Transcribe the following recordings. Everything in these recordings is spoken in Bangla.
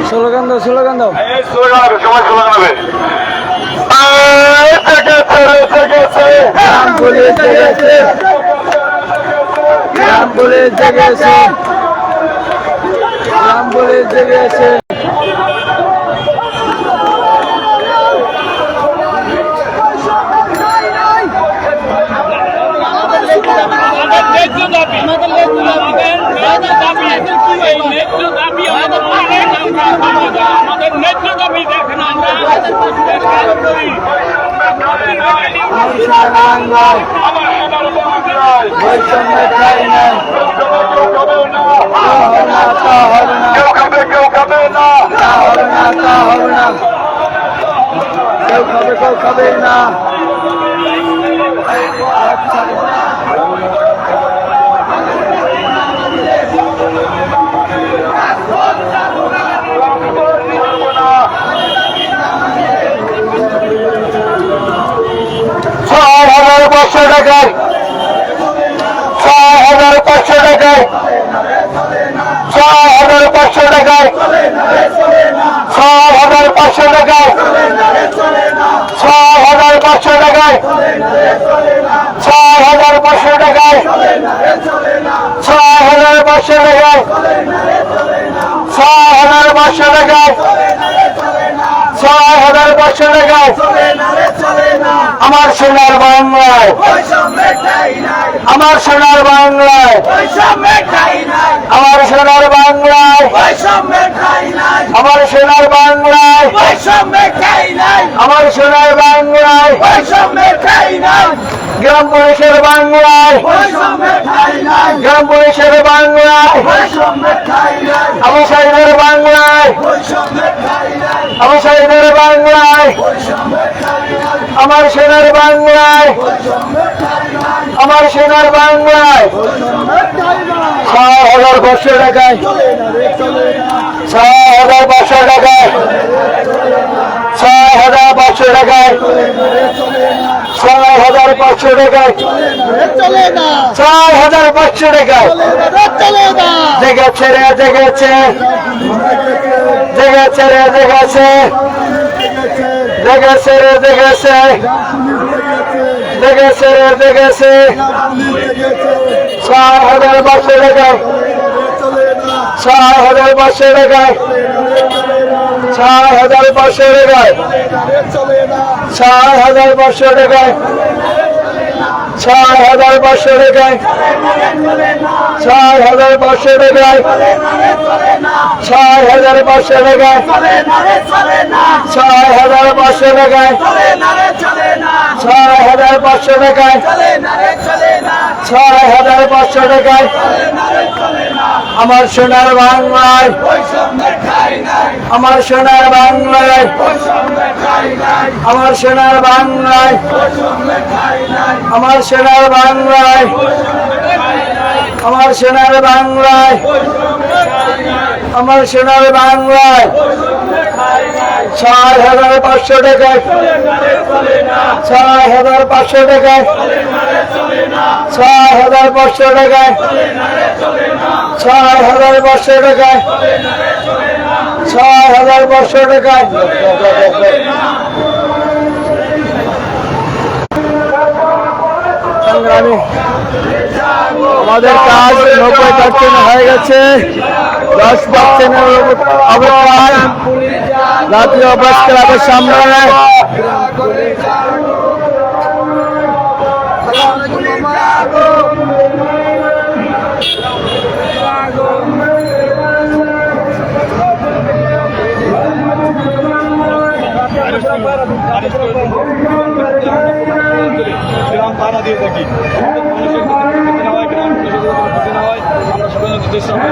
স্লোগান দাও, স্লোগান দাও, স্লোগান হবে, সবাই স্লোগান হবে। রাম বলে জেগেছে, রাম বলে জেগেছে, রাম বলে জেগেছে। কেউ খাবে না, কেউ খাবে না। টাকায় 6,500 টাকায় 6,500 টাকায় 6,500 টাকায় 6,500 টাকায় 6,500 টাকায় 6,500 টাকায় 6,500 টাকায় 6,500 টাকায় আমার সোনার বাংলায়, আমার সোনার বাংলায়, আমার সোনার বাংলায়, আমার সোনার বাংলায়, আমার সোনার বাংলায়, গ্রাম পুলিশের বাংলায়, গ্রাম পুলিশের বাংলায়, আবু সাইদের বাংলায়, আবু সাইদের বাংলায়, আমার সোনার বাংলায়, আমার সোনার বাংলায় 6,500 টাকায় 6,500 টাকায় 6,500 টাকায় 6,500 টাকায় 6,500 টাকায় জেগেছে রে জেগেছে, জেগেছে রে জেগেছে, জেগেছে রে জেগেছে, জেগেছে রে জেগেছে 6,500 টাকায় 6,500 টাকায় 6,500 টাকায় 6,500 টাকায় 6,500 টাকায় 6,500 টাকায় 6,500 টাকায় 6,500 টাকায় 6,500 টাকায় 6,500 টাকায় আমার সোনার বাংলায়, আমার সোনার বাংলায়, আমার সোনার বাংলায়, আমার সোনার বাংলায়, আমার সোনার বাংলায়, আমার সোনার বাংলায় 6,500 টাকায় 6,500 টাকায় 6,500 টাকায় 6,500 টাকায় 6,500 টাকায় সংগ্রামী আমাদের কাজ 90% হয়ে গেছে, 10% অবস্থান জাতীয় প্রেস ক্লাবের সামনে। পাড়া দিয়ে থাকি আমরা সকলের নির্দেশ থাকি।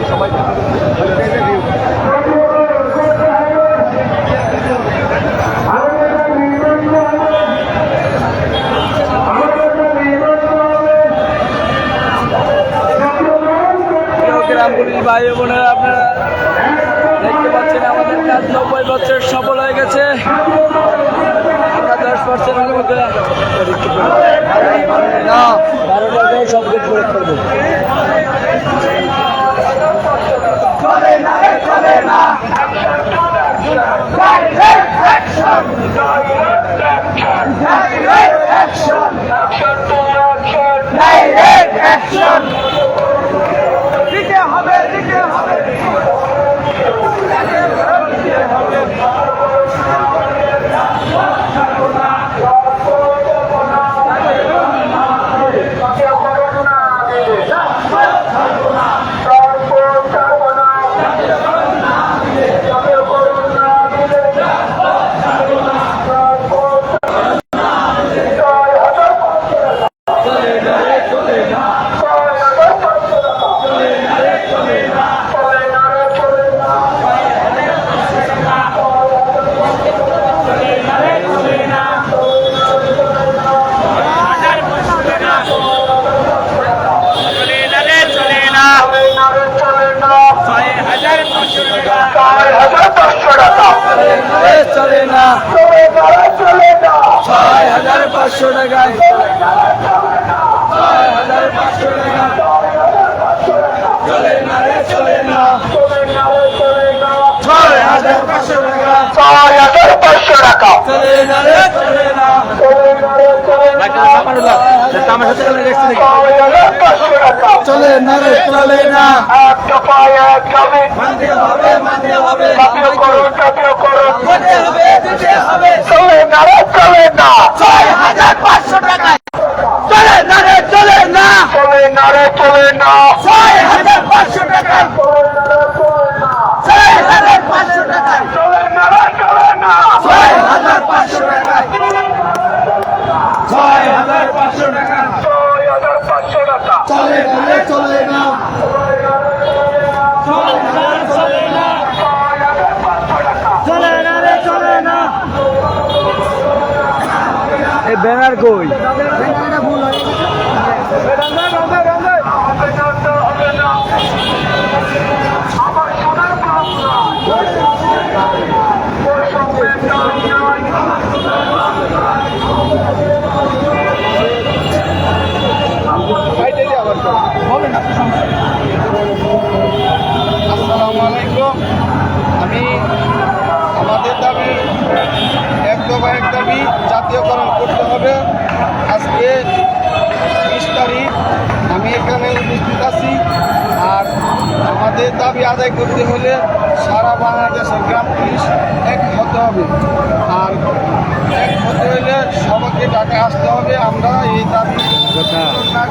সবাই পাচ্ছেন আমাদের কাজ 90% সফল হয়ে গেছে। আমরা 10% এর মধ্যে না 12 টাকায় সব গেট করে করবো। চলে না 6500 টাকায় 6500 টাকা চলে না রে চলে না 6500 টাকা 6500 টাকা চলে না রে চলে না চলে না রে চলে না এক দফায় এক দাবি মানতে হবে দাবিও করুন দিতে হবে চলে না রে চলে না 6500 টাকায় চলে না রে চলে না চলে না রে চলে না 6500 টাকায় 6500 টাকায় চলে না রে চলে না 6500 টাকায় 6500 টাকা 6500 টাকা চলে না রে চলে না চলে না রে চলে না এই ব্যানার কই আসসালামু আলাইকুম। আমি আমাদের দাবি এক দাবি জাতীয়করণ করতে হবে। আজকে 20 তারিখ আমি এখানে উপস্থিত আছি। আর আমাদের দাবি আদায় করতে হলে সারা বাংলাদেশের গ্রাম পুলিশ এক হতে হবে। আর এক হতে হলে সবাইকে ঢাকা আসতে হবে। আমরা এই দাবি না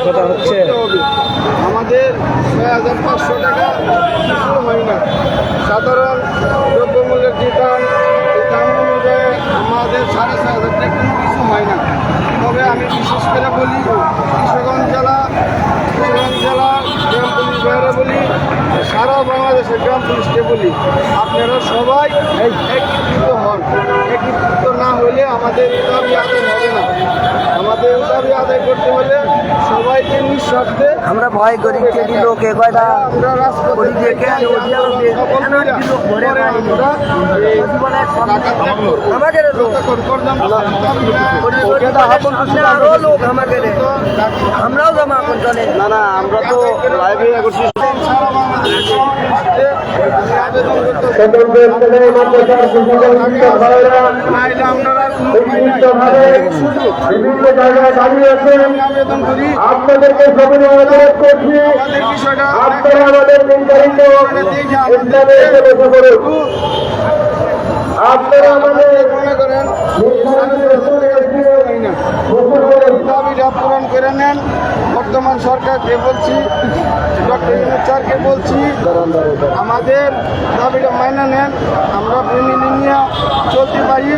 করে হচ্ছে আমাদের 6500 টাকা কিছু হয় না। সাধারণ দ্রব্যমূল্যের যে দাম এই দাম অনুযায়ী আমাদের 6500 টাকা কোনো কিছু হয় না। তবে আমি বিশেষ করে বলি কিশোরগঞ্জ জেলা গ্রাম পুলিশ বাইরে বলি, সারা বাংলাদেশের গ্রাম পুলিশকে বলি, আপনারা সবাই একীভূত হন। একীভূত না হলে আমাদের দাবি আদায় হবে না। আমাদের দাবি আদায় করতে হলে সবাইকে নিঃস্বার্থে আমরা ভয় করি কেডি লোকে কয়টা আমরা রাজপথে করি দেখে আমাদের লোক আমরাও জমা করতে না আমরা তো লাইভে করছি সারা বাংলাদেশে আবেদন বিভিন্ন জায়গায় দাঁড়িয়ে আছেন আবেদন করি আপনাদেরকে সবাই অনুরোধ করছি আমাদের বিষয়টা আপনারা আমাদের নির্ধারিত স্থানে এসে বসে পড়ুন। আপনারা আমাদের মনে করেন নির্ধারিত স্থানে এসে বসে পড়ুন। দাবিটা পূরণ করে নেন। বর্তমান সরকারকে বলছি, ডক্টর ইউনূস স্যারকে বলছি, আমাদের দাবিটা মাইনা নেন। আমরা ফ্যামিলি নিয়ে চলতে পারি।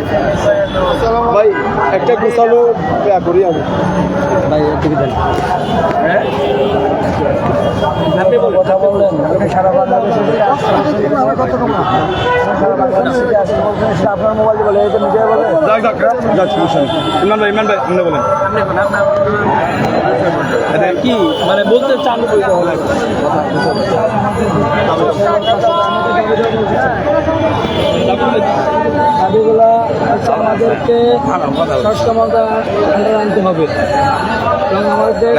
ভাই একটা গোছালো করি আমি ভাই আপনি কথা বললেন ওটা সারা বাংলাদেশে যেটা আসছে সারা বাংলাদেশ থেকে আসছে বলছেন সেটা আপনার মোবাইলে বলে এই যে মিডিয়া বলে কি মানে বলতে চান দাবিগুলা হচ্ছে আমাদেরকে স্বচ্ছমতা আন্ডার আনতে হবে এবং আমাদের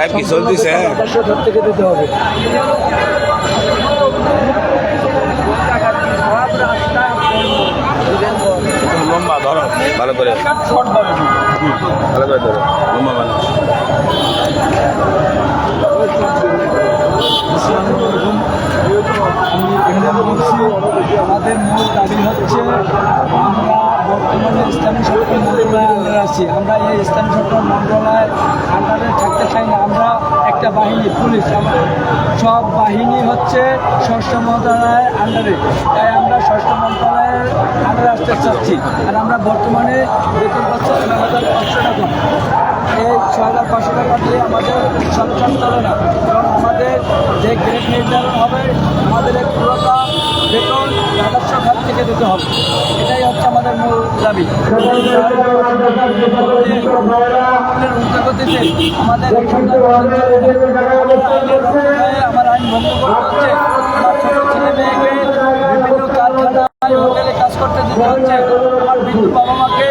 সদস্য থেকে দিতে হবে। লম্বা ধরো ভালো করে ভালো করে ধরো লম্বা ভালো আমাদের মূল দাবি হচ্ছে আমরা বর্তমানে ইসলামী সরকার মন্ত্রণালয়ে আন্ডারে আছি। আমরা এই ইসলামী সরকার মন্ত্রণালয়ের আন্ডারে থাকতে চাই না। আমরা একটা বাহিনী পুলিশ, সব বাহিনী হচ্ছে স্বরাষ্ট্র মন্ত্রণালয়ের আন্ডারে, তাই আমরা স্বরাষ্ট্র মন্ত্রণালয়ের আন্ডারে আসতে চাচ্ছি। আর আমরা বর্তমানে বেতন পাচ্ছি 6,500 টাকা। এই 6,500 টাকা দিয়ে আমাদের সংসার চলে না এবং আমাদের যে গ্রেড নির্ধারণ হবে আমাদের এই পুরোটা বেতন রাজস্ব খাত থেকে দিতে হবে। এটাই হচ্ছে আমাদের মূল দাবি। উদ্যোগতিতে আমাদের আমার আইন ভঙ্গ করতে হচ্ছে। আমার ছোট ছেলে মেয়েকে বিভিন্ন কারখানায় হোটেলে কাজ করতে দিতে হচ্ছে। আমার বৃদ্ধ বাবা মাকে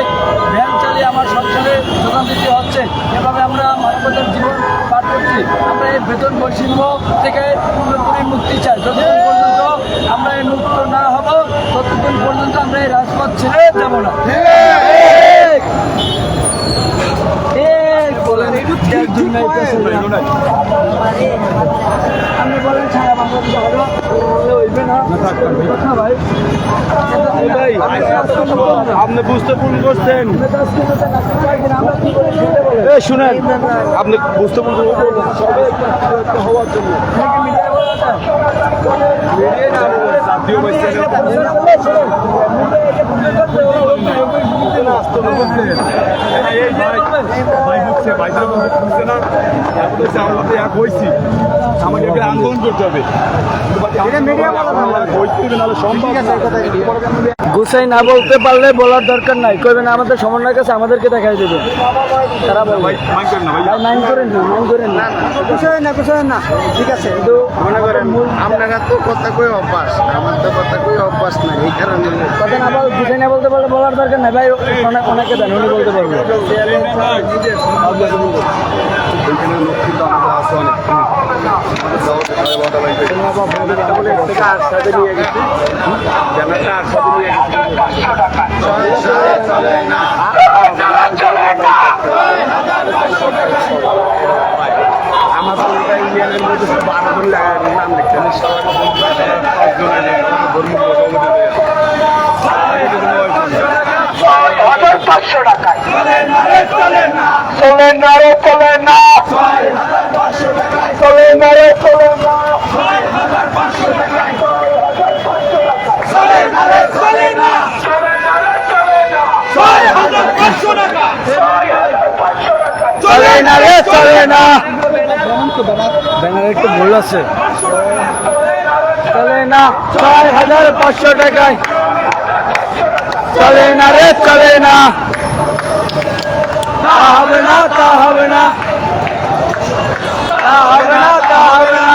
ভ্যান চালিয়ে আমার সংসারে যোগান দিতে হচ্ছে। এভাবে আমরা মানবতার জীবন পার করছি। আমরা এই বেতন বৈষম্য থেকে পুরোপুরি মুক্তি চাই। যতদিন পর্যন্ত আমরা এই মুক্ত না হব ততদিন পর্যন্ত আমরা এই রাজপথ ছেড়ে যাব না। আপনি বলেন সারা বাংলাদেশে হইবে না কথা ভাই। আপনি বুঝতে ভুল করছেন, শুনেন আপনি বুঝতে ভুল হওয়ার জন্য আমাকে আন্দোলন করতে হবে। গুছাই না বলতে পারলে বলার দরকার নাই, কইবেন আমাদের সমন্বয় কাছে আমাদেরকে দেখাই দেবে। তারা ভাই মাইন্ড করেন না গুছাই না ঠিক আছে, কিন্তু মনে করেন আপনারা তো কথা কই অভ্যাস, আমার তো কথা কই অভ্যাস না, এই কারণে কথা না বল গুছাই না বলতে পারলে বলার দরকার নাই ভাই। অনেকে দেন উনি বলতে পারবে। ওইখানে লোক কিন্তু আমাদের আছে অনেক সাথে নিয়ে গেছি ব্যানারটা আর সাথে নিয়ে গেছি। আমার ইউনিয়নের মধ্যে 12 জন নাম লিখতে চলে না ব্যানার একটু ভুল আছে। চলে না 6,500 টাকায় চলে না রে, চলে না, তা হবে না, তা হবে না, তা হবে না, তা হবে না।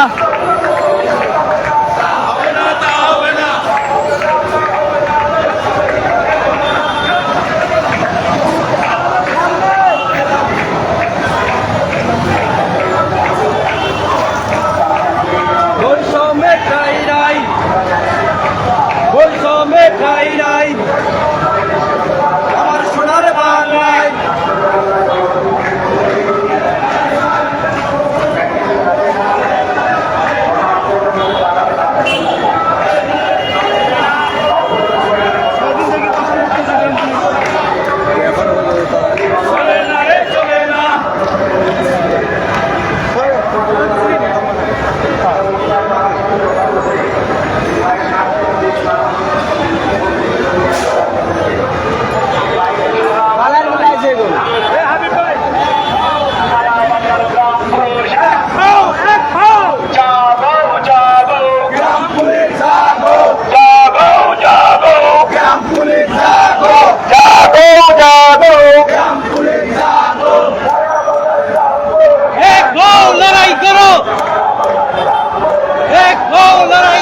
আমার সোনার বাংলায়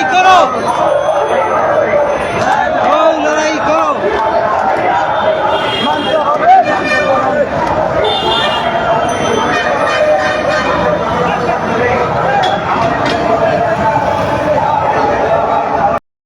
করো